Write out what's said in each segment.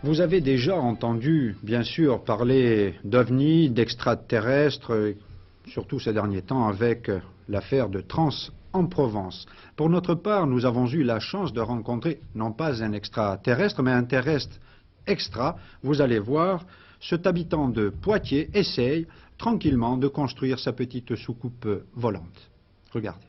Vous avez déjà entendu, bien sûr, parler d'ovnis, d'extraterrestres, surtout ces derniers temps avec l'affaire de Trans en Provence. Pour notre part, nous avons eu la chance de rencontrer, non pas un extraterrestre, mais un terrestre extra. Vous allez voir, cet habitant de Poitiers essaye tranquillement de construire sa petite soucoupe volante. Regardez.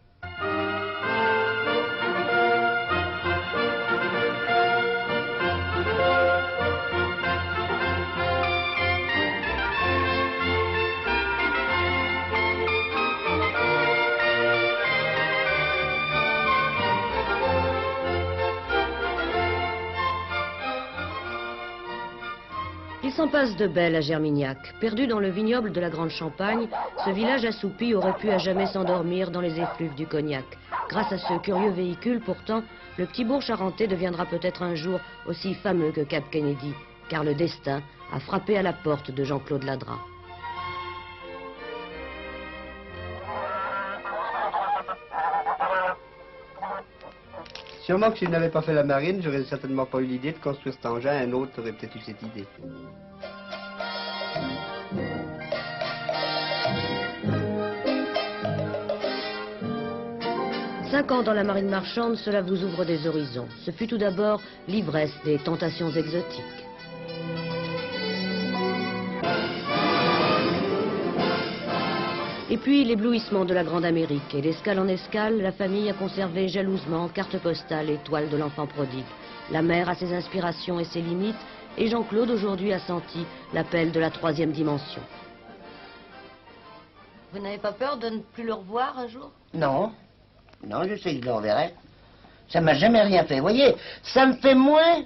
Il s'en passe de belles à Germignac. Perdu dans le vignoble de la Grande Champagne, ce village assoupi aurait pu à jamais s'endormir dans les effluves du Cognac. Grâce à ce curieux véhicule, pourtant, le petit bourg charentais deviendra peut-être un jour aussi fameux que Cap Kennedy, car le destin a frappé à la porte de Jean-Claude Ladrat. Sûrement que si je n'avais pas fait la marine, j'aurais certainement pas eu l'idée de construire cet engin, un autre aurait peut-être eu cette idée. Cinq ans dans la marine marchande, cela vous ouvre des horizons. Ce fut tout d'abord l'ivresse des tentations exotiques. Et puis l'éblouissement de la Grande Amérique. Et d'escale en escale, la famille a conservé jalousement carte postale et toile de l'enfant prodigue. La mère a ses inspirations et ses limites, et Jean-Claude aujourd'hui a senti l'appel de la troisième dimension. Vous n'avez pas peur de ne plus le revoir un jour? Non, non, je sais que je le reverrai. Ça m'a jamais rien fait. Vous voyez, ça me fait moins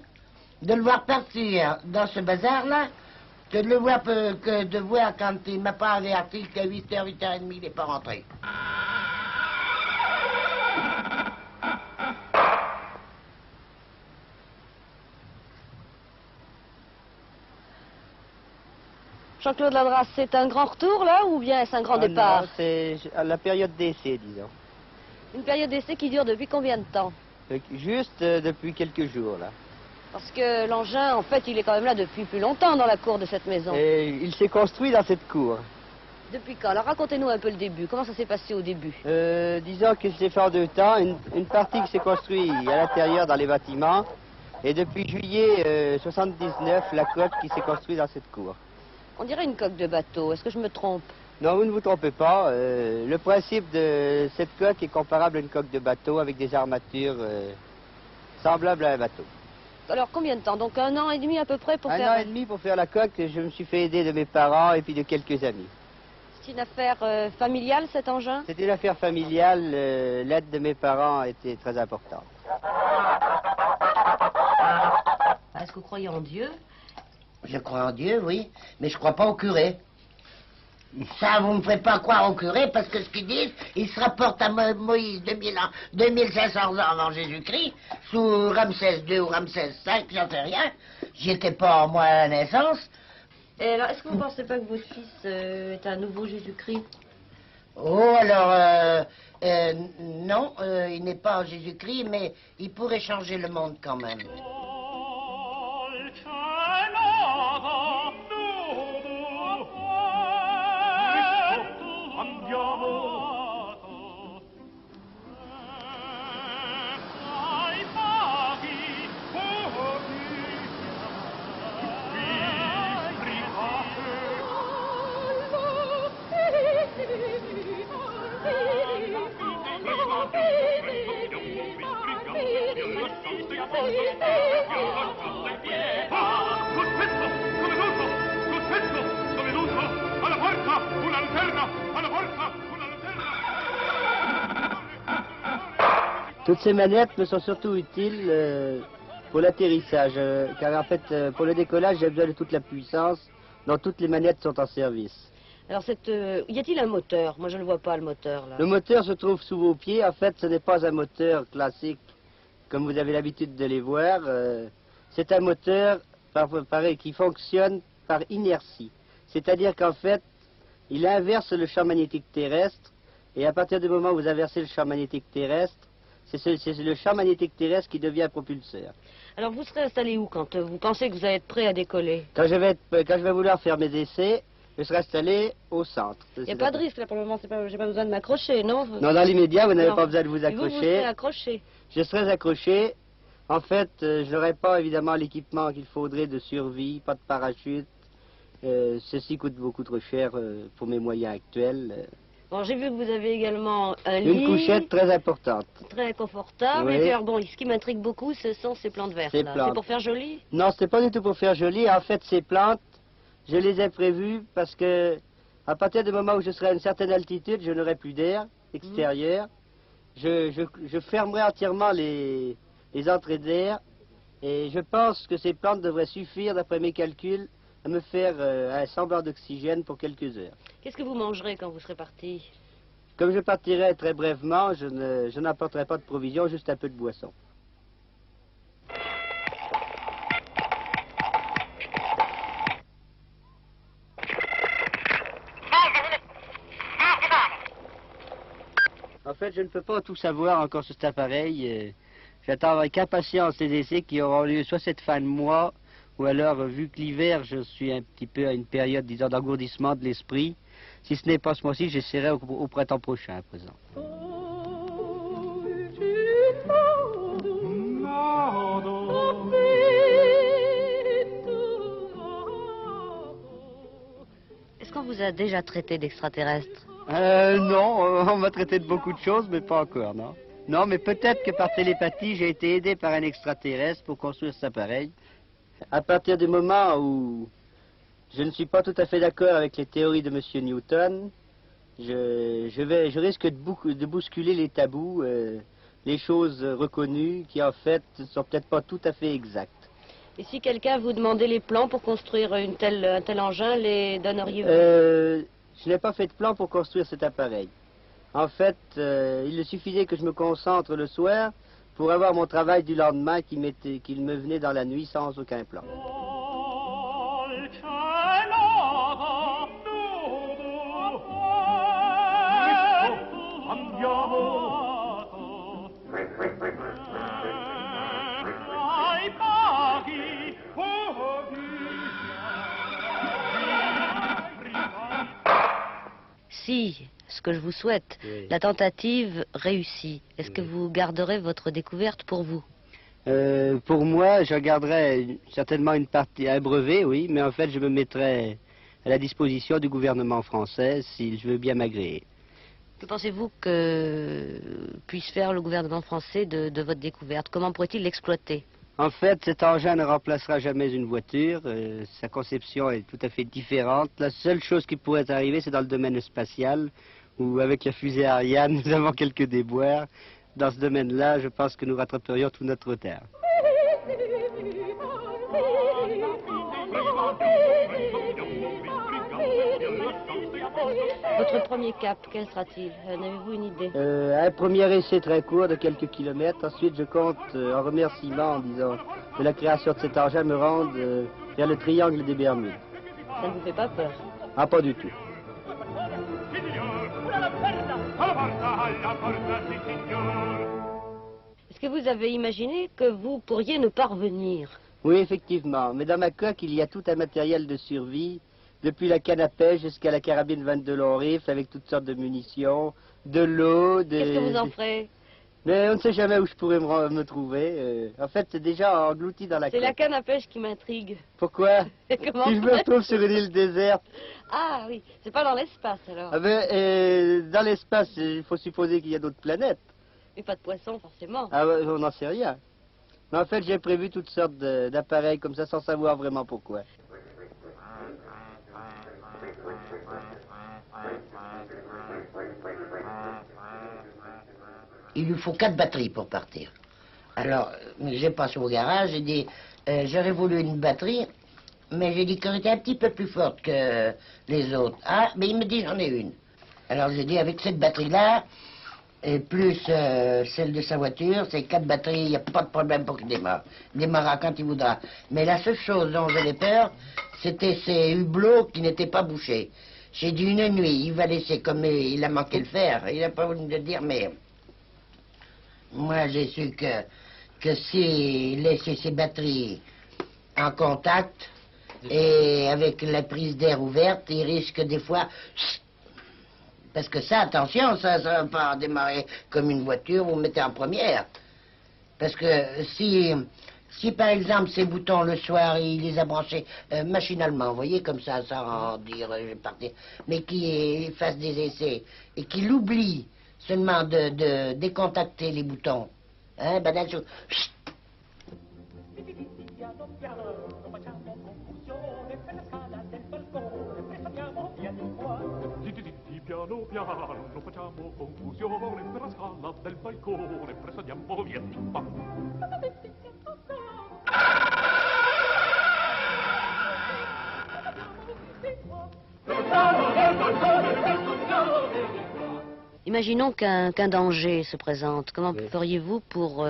de le voir partir dans ce bazar-là que de voir quand il m'a pas averti qu'à 8h, 8h30, il n'est pas rentré. Jean-Claude Ladrat, c'est un grand retour là ou bien est-ce un grand départ? Non, c'est à la période d'essai, disons. Une période d'essai qui dure depuis combien de temps? Juste depuis quelques jours, là. Parce que l'engin, en fait, il est quand même là depuis plus longtemps dans la cour de cette maison. Et il s'est construit dans cette cour. Depuis quand? Alors racontez-nous un peu le début. Comment ça s'est passé au début? Disons que c'est fait en deux temps. Une partie qui s'est construite à l'intérieur dans les bâtiments. Et depuis juillet 79, la coque qui s'est construite dans cette cour. On dirait une coque de bateau. Est-ce que je me trompe? Non, vous ne vous trompez pas. Le principe de cette coque est comparable à une coque de bateau avec des armatures semblables à un bateau. Alors combien de temps? Donc 1 an et demi à peu près pour faire... Un an et demi pour faire la coque. Je me suis fait aider de mes parents et puis de quelques amis. C'est une affaire familiale cet engin? C'était une affaire familiale. L'aide de mes parents était très importante. Est-ce que vous croyez en Dieu? Je crois en Dieu, oui, mais je crois pas au curé. Ça, vous ne me ferez pas croire au curé, parce que ce qu'ils disent, ils se rapportent à Moïse 2500 ans avant Jésus-Christ, sous Ramsès II ou Ramsès V, j'en sais rien. J'y étais pas, moi, à la naissance. Et alors, est-ce que vous ne pensez pas que votre fils est un nouveau Jésus-Christ? Oh, alors, non, il n'est pas en Jésus-Christ, mais il pourrait changer le monde quand même. Toutes ces manettes me sont surtout utiles pour l'atterrissage, car en fait, pour le décollage, j'ai besoin de toute la puissance, dont toutes les manettes sont en service. Alors, y a-t-il un moteur? Moi, je ne vois pas le moteur, là. Le moteur se trouve sous vos pieds. En fait, ce n'est pas un moteur classique, comme vous avez l'habitude de les voir. C'est un moteur pareil, qui fonctionne par inertie. C'est-à-dire qu'en fait, il inverse le champ magnétique terrestre, et à partir du moment où vous inversez le champ magnétique terrestre, c'est le champ magnétique terrestre qui devient propulseur. Alors vous serez installé où quand vous pensez que vous allez être prêt à décoller? Quand je vais vouloir faire mes essais, je serai installé au centre. Il n'y a pas de risque là pour le moment, j'ai pas besoin de m'accrocher, non? Non, dans l'immédiat, vous n'avez Non. pas besoin de vous Et vous accrocher. serez accroché. Je serai accroché. En fait, je n'aurai pas évidemment l'équipement qu'il faudrait de survie, pas de parachute. Ceci coûte beaucoup trop cher pour mes moyens actuels. Bon, j'ai vu que vous avez également un lit. Une couchette très importante. Très confortable. Oui. Et puis alors bon, ce qui m'intrigue beaucoup, ce sont ces plantes vertes. Ces là. plantes. C'est pour faire joli? Non, ce n'est pas du tout pour faire joli. En fait, ces plantes, je les ai prévues parce que à partir du moment où je serai à une certaine altitude, je n'aurai plus d'air extérieur. Je fermerai entièrement les entrées d'air. Et je pense que ces plantes devraient suffire, d'après mes calculs, à me faire un semblant d'oxygène pour quelques heures. Qu'est-ce que vous mangerez quand vous serez parti? Comme je partirai très brièvement, je n'apporterai pas de provisions, juste un peu de boisson. En fait, je ne peux pas tout savoir encore sur cet appareil. J'attends avec impatience les essais qui auront lieu soit cette fin de mois, ou alors, vu que l'hiver, je suis un petit peu à une période, disons, d'engourdissement de l'esprit. Si ce n'est pas ce mois-ci, j'essaierai au printemps prochain, à présent. Est-ce qu'on vous a déjà traité d'extraterrestre? Non, on m'a traité de beaucoup de choses, mais pas encore, non. Non, mais peut-être que par télépathie, j'ai été aidé par un extraterrestre pour construire cet appareil. À partir du moment où je ne suis pas tout à fait d'accord avec les théories de M. Newton, je risque de bousculer les tabous, les choses reconnues qui en fait ne sont peut-être pas tout à fait exactes. Et si quelqu'un vous demandait les plans pour construire un tel engin, les donneriez-vous? Je n'ai pas fait de plan pour construire cet appareil. En fait, il suffisait que je me concentre le soir pour avoir mon travail du lendemain qui me venait dans la nuit sans aucun plan. Si, ce que je vous souhaite, Oui. la tentative réussit, est-ce que vous garderez votre découverte pour vous? Pour moi, je garderai certainement une partie, un brevet, oui, mais en fait, je me mettrai à la disposition du gouvernement français s'il veut bien m'agréer. Que pensez-vous que puisse faire le gouvernement français de votre découverte? Comment pourrait-il l'exploiter? En fait, cet engin ne remplacera jamais une voiture. Sa conception est tout à fait différente. La seule chose qui pourrait arriver, c'est dans le domaine spatial, où avec la fusée Ariane, nous avons quelques déboires. Dans ce domaine-là, je pense que nous rattraperions tout notre retard. Votre premier cap, quel sera-t-il? En avez-vous une idée? Un premier essai très court de quelques kilomètres. Ensuite, je compte, en remerciement, disons, de la création de cet engin, me rendre vers le triangle des Bermudes. Ça ne vous fait pas peur? Ah, pas du tout. Est-ce que vous avez imaginé que vous pourriez ne pas revenir? Oui, effectivement. Mais dans ma coque, il y a tout un matériel de survie, depuis la canne à pêche jusqu'à la carabine 22 long rifle, avec toutes sortes de munitions, de l'eau, Qu'est-ce que vous en ferez? Mais on ne sait jamais où je pourrais me trouver. En fait, c'est déjà englouti dans la C'est coque. la canne à pêche qui m'intrigue. Pourquoi? Comment Si je me retrouve sur une île déserte. Ah oui, c'est pas dans l'espace alors. Ah ben, dans l'espace, il faut supposer qu'il y a d'autres planètes. Mais pas de poisson forcément. Ah, ouais, on n'en sait rien. Mais en fait, j'ai prévu toutes sortes d'appareils comme ça sans savoir vraiment pourquoi. Il lui faut 4 batteries pour partir. Alors, j'ai passé au garage, j'ai dit, j'aurais voulu une batterie, mais j'ai dit qu'elle était un petit peu plus forte que les autres. Ah, mais il me dit, j'en ai une. Alors j'ai dit, avec cette batterie-là, et plus celle de sa voiture, c'est 4 batteries, il n'y a pas de problème pour qu'il démarre. Il démarrera quand il voudra. Mais la seule chose dont j'avais peur, c'était ces hublots qui n'étaient pas bouchés. J'ai dit une nuit, il va laisser comme il a manqué le fer. Il n'a pas voulu me le dire, mais moi j'ai su que s'il laissait ses batteries en contact et avec la prise d'air ouverte, il risque des fois... Parce que ça, attention, ça va pas démarrer comme une voiture, vous mettez en première. Parce que si par exemple ces boutons le soir, il les a branchés machinalement, vous voyez, comme ça, sans dire je vais partir, mais qu'il fasse des essais et qu'il oublie seulement de décontacter les boutons, hein, ben d'un coup, chut. Piano piano, non facciamo confusione, per la scala del balcone, presto andiamo via di qua. Imaginons qu'un danger se présente. Comment feriez-vous pour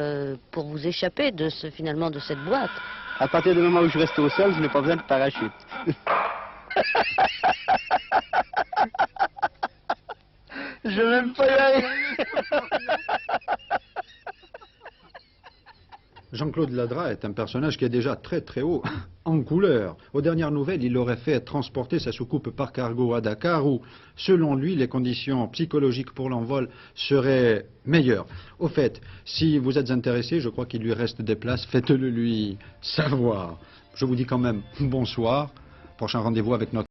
vous échapper de finalement de cette boîte? À partir du moment où je reste au sol, je n'ai pas besoin de parachute. Je vais même pas y aller. Jean-Claude Ladra est un personnage qui est déjà très très haut en couleur. Aux dernières nouvelles, il aurait fait transporter sa soucoupe par cargo à Dakar où, selon lui, les conditions psychologiques pour l'envol seraient meilleures. Au fait, si vous êtes intéressé, je crois qu'il lui reste des places, faites-le lui savoir. Je vous dis quand même bonsoir. Prochain rendez-vous avec notre